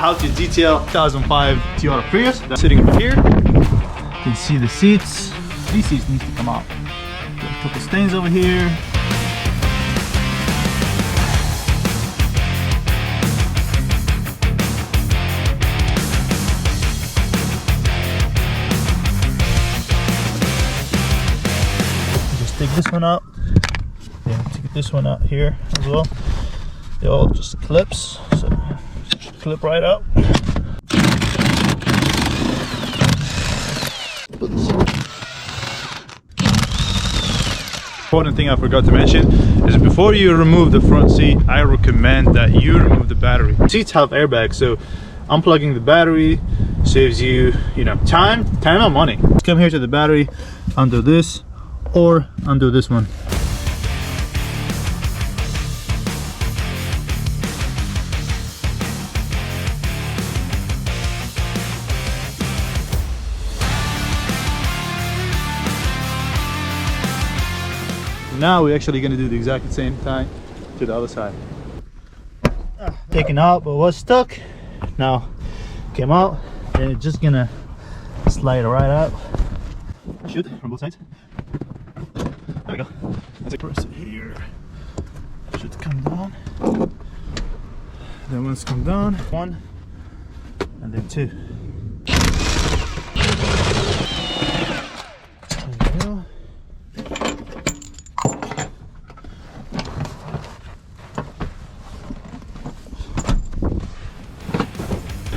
how to detail 2005 Toyota Prius. That's sitting over here. You can see the seats. These seats need to come out. Got a couple stains over here. Just take this one out. Then take this one out here as well. They all just clips, so just clip right out. Important thing I forgot to mention is before you remove the front seat, I recommend that you remove the battery. Seats have airbags, so unplugging the battery saves you, time and money. Let's come here to the battery, undo this or undo this one. Now we're actually going to do the exact same thing to the other side. Taken out, but was stuck. Now came out, and it's just gonna slide right out. Shoot from both sides. There we go. That's a press here. Should come down. Then once come down, one, and then two. There we go.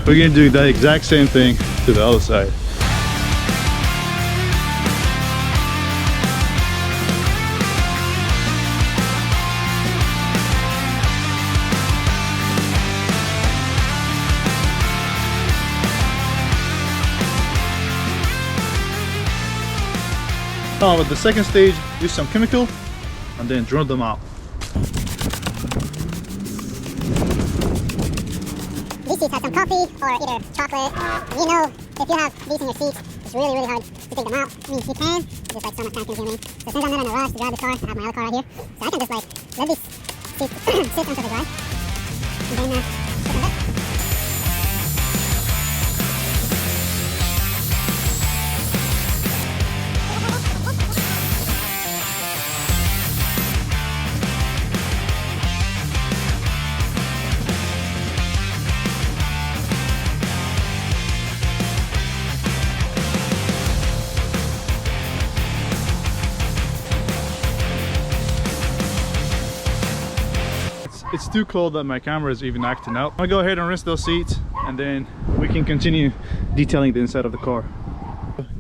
We're going to do that exact same thing to the other side. Now with the second stage, use some chemical and then drill them out. These seats have some coffee or either chocolate. If you have these in your seats, it's really hard to take them out. I mean, you can, just like so much time consuming. So since I'm not in a rush to drive the car, I have my other car right here. So I can just let these seats sit until they dry. And then put them back. It's too cold that my camera is even acting up. I'll go ahead and rinse those seats and then we can continue detailing the inside of the car.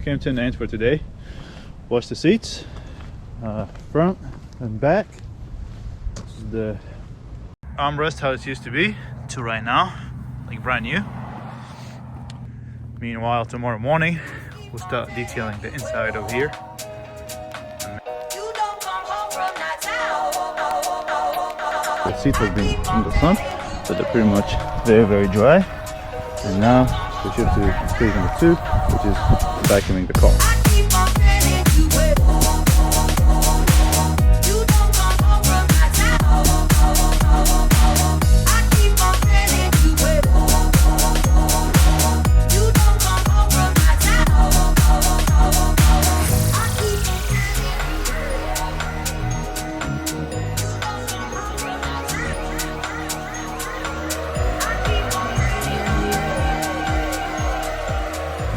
Came to an end for today. Wash the seats, front and back. This is the armrest how it used to be to right now, like brand new. Meanwhile, tomorrow morning we'll start detailing the inside over here. The seats have been in the sun, so they're pretty much very dry. And now we should do stage number 2, which is vacuuming the car.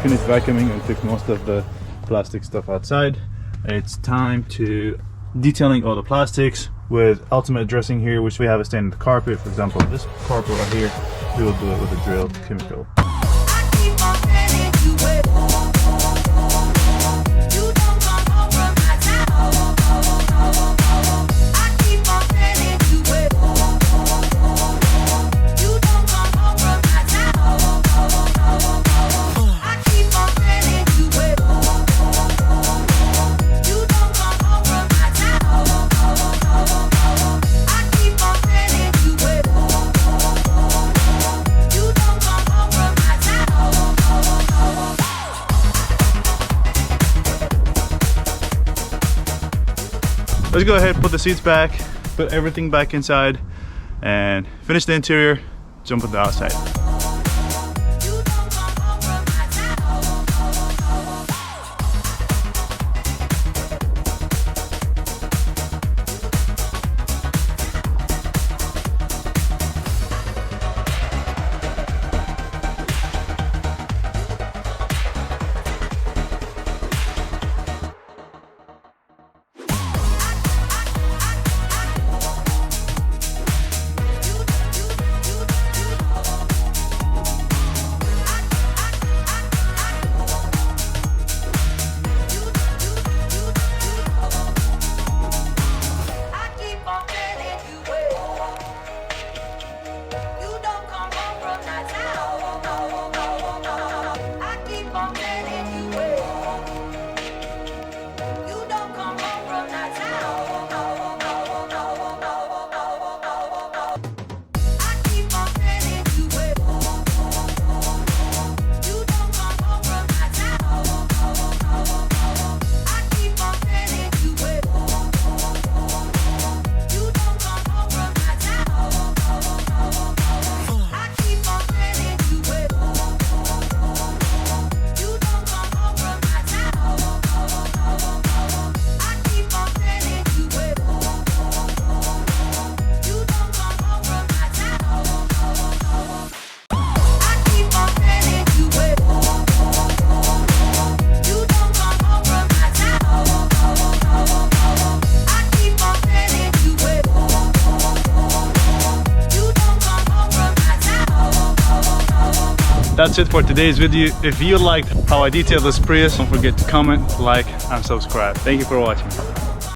Finished vacuuming and took most of the plastic stuff outside. It's time to detailing all the plastics with ultimate dressing here, which we have a standard carpet. For example, this carpet right here, we will do it with a drill chemical. Let's go ahead, put the seats back, put everything back inside, and finish the interior, jump on the outside. That's it for today's video. If you liked how I detailed this Prius, don't forget to comment, like and subscribe. Thank you for watching.